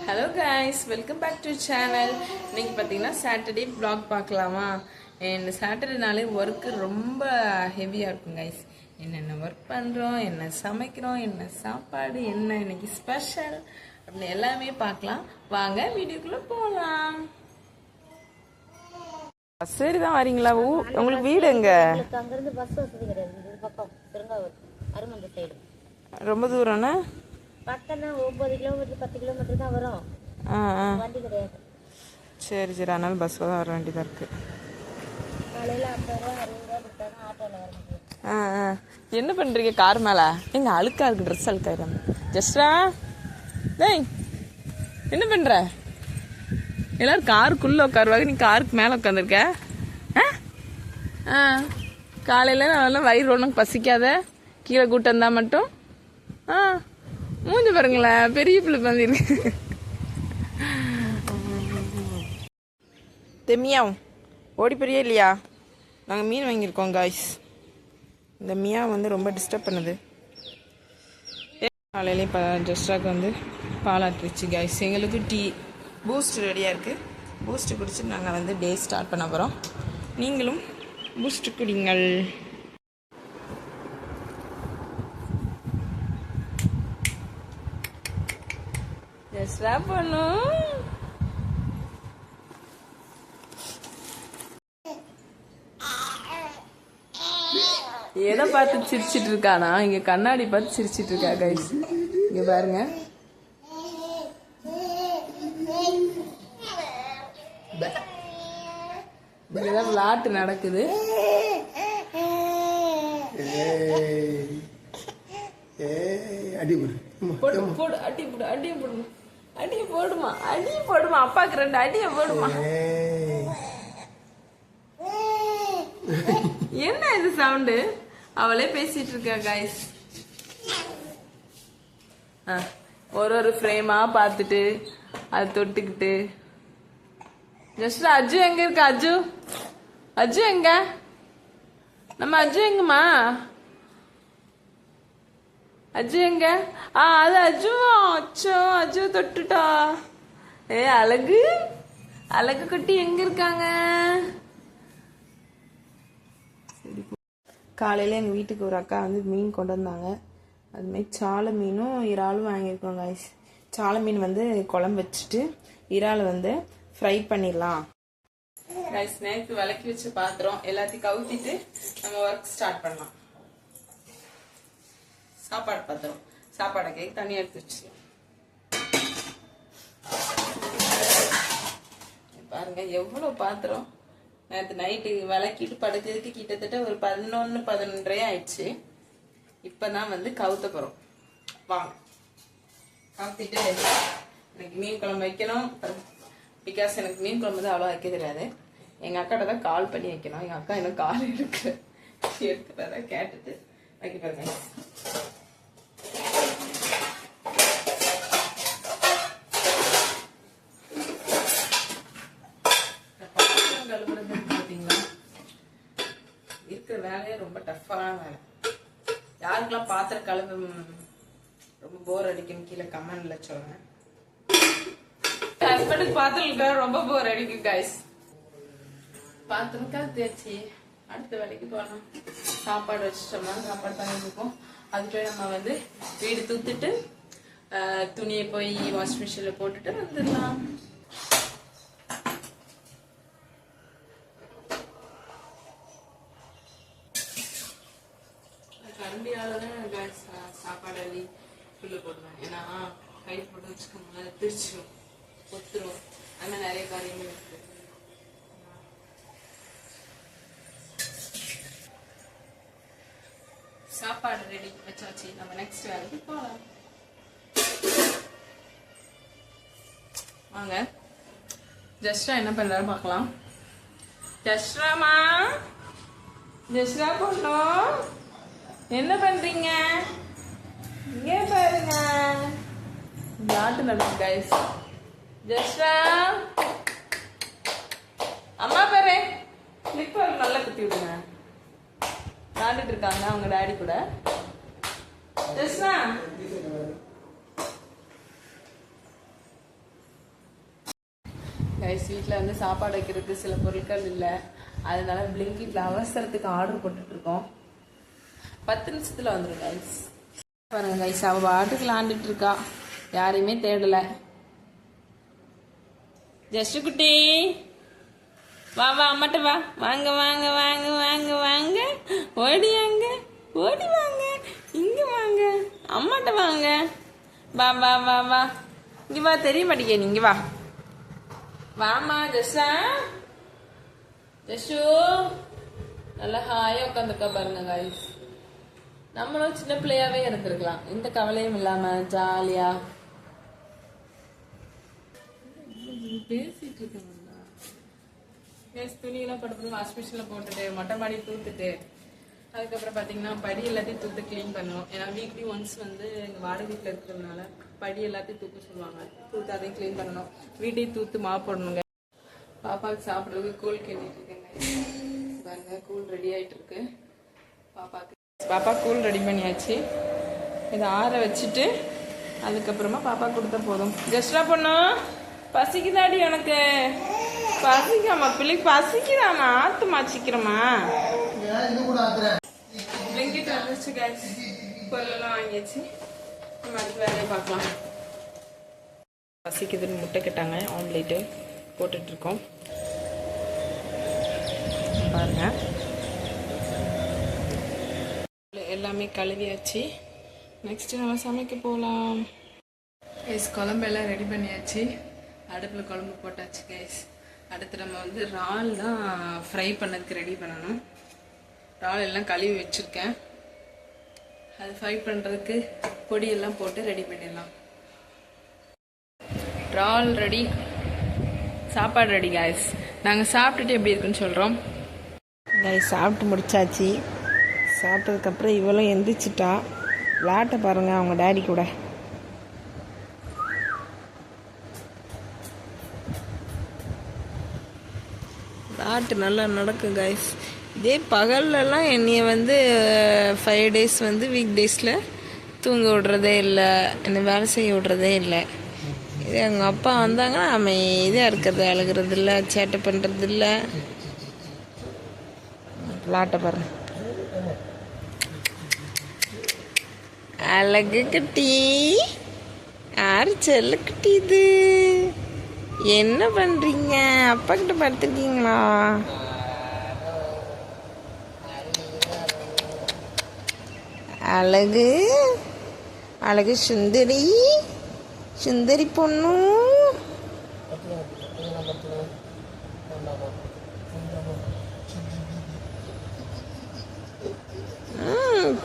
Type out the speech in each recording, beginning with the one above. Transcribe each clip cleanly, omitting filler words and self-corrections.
Hello guys, welcome back to channel. இன்னைக்கு பார்த்தீங்கன்னா Saturday vlog பார்க்கலாமா? இந்த சாட்டர்டேனாலே ஒர்க்கு ரொம்ப ஹெவியாக இருக்கும் கைஸ். என்னென்ன ஒர்க் பண்ணுறோம், என்ன சமைக்கிறோம், என்ன சாப்பாடு, என்ன இன்னைக்கு ஸ்பெஷல் அப்படின்னு எல்லாமே பார்க்கலாம். வாங்க வீடியோக்குள்ளே போகலாம். சரிதான் வரீங்களா? உங்களுக்கு வீடு எங்க? அங்கிருந்து பஸ் வசதி கிடையாது. இந்த பக்கம் திருங்காவூர் அருமந்த சைடு ரொம்ப தூரம்னா பக்கம்னா 9 கிலோமீட்டர் 10 கிலோமீட்டர் தான் வரும். வண்டி கிடையாது. சரி சரி, அதனால பஸ்ஸில் தான் வர வேண்டியதாக இருக்கு. காலையில் 50 ரூபா 60 ரூபா கொடுத்தாங்க ஆட்டோவில் வர முடியும். என்ன பண்ணுறீங்க கார் மேலே? எங்க அழுக்கா இருக்கு, ட்ரெஸ் அழுக்காயிரம். ஜஸ்ரா டேய், என்ன பண்ணுற? எல்லாரும் காருக்குள்ளே உட்காருவாங்க, நீ காருக்கு மேலே உட்காந்துருக்க. காலையில் நான் வயிறு ஒன்றும் பசிக்காத, கீழே கூட்டம் இருந்தால் மட்டும். மூஞ்சி பாருங்களேன், பெரிய பிள்ளை பண்ணிருக்கு. மியாவும் ஓடி பெரிய இல்லையா? நாங்கள் மீன் வாங்கியிருக்கோம் காய்ஸ். இந்த மியா வந்து ரொம்ப டிஸ்டர்ப் பண்ணுது. காலையிலே ஜஸ்டாக்கு வந்து பாலாட்டுருச்சு காய்ஸ். எங்களுக்கு டீ பூஸ்ட் ரெடியாக இருக்குது. பூஸ்ட் குடிச்சிட்டு நாங்கள் வந்து டே ஸ்டார்ட் பண்ண போகிறோம். நீங்களும் பூஸ்ட் குடிங்கள். ஜஸ்டா பண்ணும். எதை பார்த்து சிரிச்சிட்டு இருக்கானா? இங்க கண்ணாடி பார்த்து சிரிச்சிட்டு இருக்கா கைஸ். இங்க பாருங்க. இங்கதான் விளையாட்டு நடக்குது. அடி போடுமா, அடி போடுமா, அப்பாக்கு 2 அடிய போடுமா. என்ன இது சவுண்டு? அவளே பேசிட்டு இருக்கா கைஸ். ஒரு ஃப்ரேமா பார்த்துட்டு அதை தொட்டுக்கிட்டு. ஜஸ்ட் அஜு எங்க இருக்கு? அஜு அஜு எங்க? நம்ம அஜு எங்கம்மா? அஜு எங்க? அது அஜு. அச்சோ, அஜு தொட்டுட்டா. அழகு அழகு குட்டி எங்க இருக்காங்க? காலையில எங்க வீட்டுக்கு ஒரு அக்கா வந்து மீன் கொண்டு வந்தாங்க. அதுமாதிரி சாலை மீனும் இறாலும் வாங்கியிருக்கோம் காய்ஸ். சாலை மீன் வந்து குழம்பு வச்சுட்டு இறால் வந்து ஃப்ரை பண்ணிடலாம் காய்ஸ். நேற்று விளக்கி வச்சு பாத்திரம் எல்லாத்தையும் கவுத்திட்டு நம்ம ஒர்க் ஸ்டார்ட் பண்ணலாம். சாப்பாடு பாத்திரம் சாப்பாடை கேக் தண்ணி எடுத்து வச்சு பாருங்க எவ்வளவு பாத்திரம். நேற்று நைட்டு விளக்கிட்டு படுக்கிறதுக்கு கிட்டத்தட்ட ஒரு 11-11:30 ஆயிடுச்சு. இப்பதான் வந்து கவுத்த போறோம். வாங்க கவுத்திட்டு எனக்கு மீன் குழம்பு வைக்கணும். பிகாஸ் எனக்கு மீன் குழம்பு தான் அவ்வளோ வைக்க தெரியாது. எங்க அக்காட்ட தான் கால் பண்ணி வைக்கணும். எங்க அக்கா எனக்கு கால் எடுத்துட்டு கேட்டுட்டு வைக்க பாருங்க. இருக்கிற வேலையே ரொம்ப டஃப்பான வேலை. யாருக்கெல்லாம் பாத்திரம் கழுவு ரொம்ப போர் அடிக்கும் கீழே கமெண்ட்ல சொல்லுங்க. ஹஸ்பண்டுக்கு பாத்திரம் ரொம்ப போர் அடிக்கும் கைஸ். பாத்திரம் கழுத்தியாச்சு, அடுத்த வேலைக்கு போகலாம். சாப்பாடு வச்சுட்டோம்னா சாப்பாடு பண்ணிருக்கோம். அதுக்கு நம்ம வந்து வீடு தூத்துட்டு துணியை போய் வாஷிங் மிஷின்ல போட்டுட்டு வந்துடலாம். கரண்டியாலதான் சாப்பாடு அள்ளி புள்ள போடுவேன். ஏன்னா கை போட்டு வச்சுக்கோங்க, பிரிச்சிடும், கொத்துரும். அதனால நிறைய காரியங்கள் இருக்கு. சாப்பாடு ரெடி வச்சாச்சு. நம்ம நெக்ஸ்ட் வேலைக்கு போகலாம். வாங்க ஜஸ்ரா என்ன பண்றாரு பார்க்கலாம். ஜஸ்ராமா, ஜஸ்ரா பொண்ணும் என்ன பண்றீங்க? இங்கே பாருங்க, விளையாட்டு நடக்கு கைஸ். ஜஸ்ரா அம்மா பாரு, ஸ்லிப்பர் நல்லா குத்தி விடுங்க. விளையாண்டுட்டு இருக்காங்க அவங்க டாடி கூட. ஜஸ்ரா கைஸ் வீட்டில் வந்து சாப்பாடு வைக்கிறதுக்கு சில பொருட்கள் இல்லை, அதனால பிளிங்கிட்ல அவசரத்துக்கு ஆர்டர் போட்டுட்ருக்கோம். 10 நிமிஷத்தில் வந்துடும் கைஸ். பாருங்க கைஸ், அவள் பாட்டுக்கு விளாண்டுட்டு இருக்கா, யாரையுமே தேடலை. ஜஸ்ட் குட்டி வா வா அம்மாட்ட வா, வாங்க வாங்க வாங்க வாங்க வாங்க, ஓடி வாங்க, ஓடி வாங்க, இங்க வாங்க, அம்மாட்ட வாங்க, வா வா வா வா, இங்க வா, தெரிய மாட்டேங்க, நீங்க வா, வாமா ஜஸ்ஸா, ஜஸ்ஸு நல்லா ஹாயா உட்காந்துருக்கா பாருங்க கைஸ். நம்மளும் சின்ன பிள்ளையாவே இருந்திருக்கலாம், இந்த கவலையும் இல்லாம ஜாலியா பேசிட்டு இருக்காங்க. துணியெல்லாம் படுத்து வாஷ் மிஷின்ல போட்டுட்டு மொட்டை மாடி தூத்துட்டு அதுக்கப்புறம் பார்த்தீங்கன்னா படி எல்லாத்தையும் தூத்து க்ளீன் பண்ணுவோம். ஏன்னா வீக்லி ஒன்ஸ் வந்து எங்கள் வாடகை வீட்டில் இருக்கிறதுனால படி எல்லாத்தையும் தூக்க சொல்லுவாங்க. தூத்து அதையும் க்ளீன் பண்ணணும், வீட்டையும் தூத்து மாப் போடணுங்க. பாப்பாவுக்கு சாப்பிட்றதுக்கு கூழ் கேட்டுட்டு இருக்கேங்க. பாருங்க கூழ் ரெடி ஆகிட்டு இருக்கு. பாப்பா கூழ் ரெடி பண்ணியாச்சு. இதை ஆற வச்சுட்டு அதுக்கப்புறமா பாப்பா கொடுத்தா போதும். ஜஸ்டா பொண்ணும் பசிக்குதாடி உனக்கு? பசிக்காமா பிள்ளைக்கு பசிக்குதாமா? ஆத்துமா சீக்கிரமா. பிளிங்கிட் வந்துருச்சு கைஸ், பொருளெல்லாம் வாங்கியாச்சு. நம்ம அடுத்த வேலையை பார்க்கலாம். பசிக்குதுன்னு முட்டை கேட்டாங்க, ஆம்லேட்டு போட்டுட்ருக்கோம் பாருங்க. எல்லாமே கழுவியாச்சு. நெக்ஸ்ட்டு நம்ம சமைக்க போகலாம். கைஸ் குழம்பெல்லாம் ரெடி பண்ணியாச்சு. அடுப்பில் குழம்பு போட்டாச்சு கைஸ். அடுத்து நம்ம வந்து இறால் தான் ஃப்ரை பண்ணதுக்கு ரெடி பண்ணணும். இறால் எல்லாம் கழுவி வச்சுருக்கேன். அது ஃப்ரை பண்ணுறதுக்கு பொடியெல்லாம் போட்டு ரெடி பண்ணிடலாம். இறால் ரெடி, சாப்பாடு ரெடி கைஸ். நாங்கள் சாப்பிட்டுட்டு எப்படி இருக்குன்னு சொல்கிறோம். கைஸ் சாப்பிட்டு முடிச்சாச்சு. சாப்பிட்டதுக்கப்புறம் இவளும் எந்திரிச்சிட்டா. விளாட்ட பாருங்க அவங்க டேடி கூட. விளாட்டு நல்லா நடக்கும் கைஸ். இதே பகல்லலாம் என்னைய வந்து 5 days வந்து வீக் டேஸில் தூங்க விடுறதே இல்லை, என்னை வேலை செய்ய விடுறதே இல்லை. இதே எங்கள் அப்பா வந்தாங்கன்னா அமைதியாக இருக்கிறது, அழுகிறது இல்லை, சேட்டை பண்ணுறது இல்லை. விளாட்ட பாருங்க. அழகு குட்டி, யாரு செல்ல குட்டி இது? என்ன பண்றீங்க? அப்பா கிட்ட படுத்துருக்கீங்களா? அழகு அழகு சுந்தரி, சுந்தரி பொண்ணு.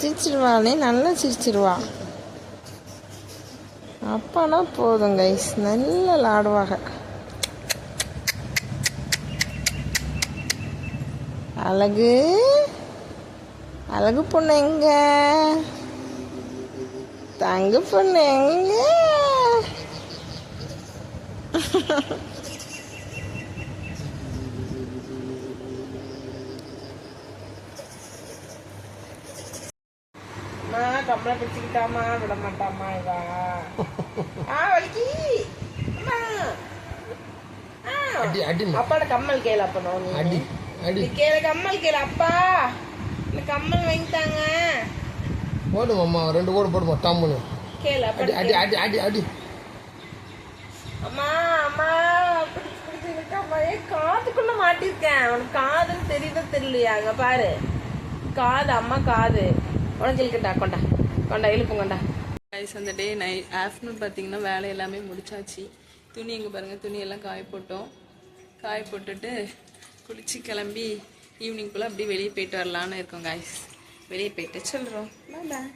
சிரிச்சிருவாளே, நல்லா சிரிச்சிருவா. அப்பானா போதும் கைஸ், நல்லா விளாடுவாங்க. அழகு அழகு பொண்ணு எங்க? தங்க பொண்ணு எங்க? கம்மலை பிடிச்சிக்கிட்டாமா, விட மாட்டாமா இவா. வலிக்கி அப்பாட கம்மல் கேளு. அப்ப கேளு, கம்மல் கேளு. அப்பா இந்த கம்மல் வாங்கிட்டாங்க. போடும் அம்மா, 2 கோடு போடுமா டாம்னு கேளு. அடி அடி அடி அடி அடி. அம்மா அம்மா பிடிச்சி இருக்காமா. காதுக்குள்ள மாட்டிருக்கேன். உனக்கு காதுன்னு தெரியுதோ தெரியலையா? அங்க பாரு காது, அம்மா காது உடஞ்சிருக்குண்டா. கொண்டா கொண்டா இழுப்பு கொண்டா. கைஸ் அந்த டே ஆஃப்டர்நூன் பார்த்தீங்கன்னா வேலை எல்லாமே முடிச்சாச்சு. துணி எங்கே பாருங்கள், துணியெல்லாம் காய போட்டோம். காய போட்டுட்டு குளிச்சு கிளம்பி ஈவினிங் போல் அப்படியே வெளியே போயிட்டு வரலான்னு இருக்கோம் கைஸ். வெளியே போயிட்டு சொல்கிறோம். பாய்.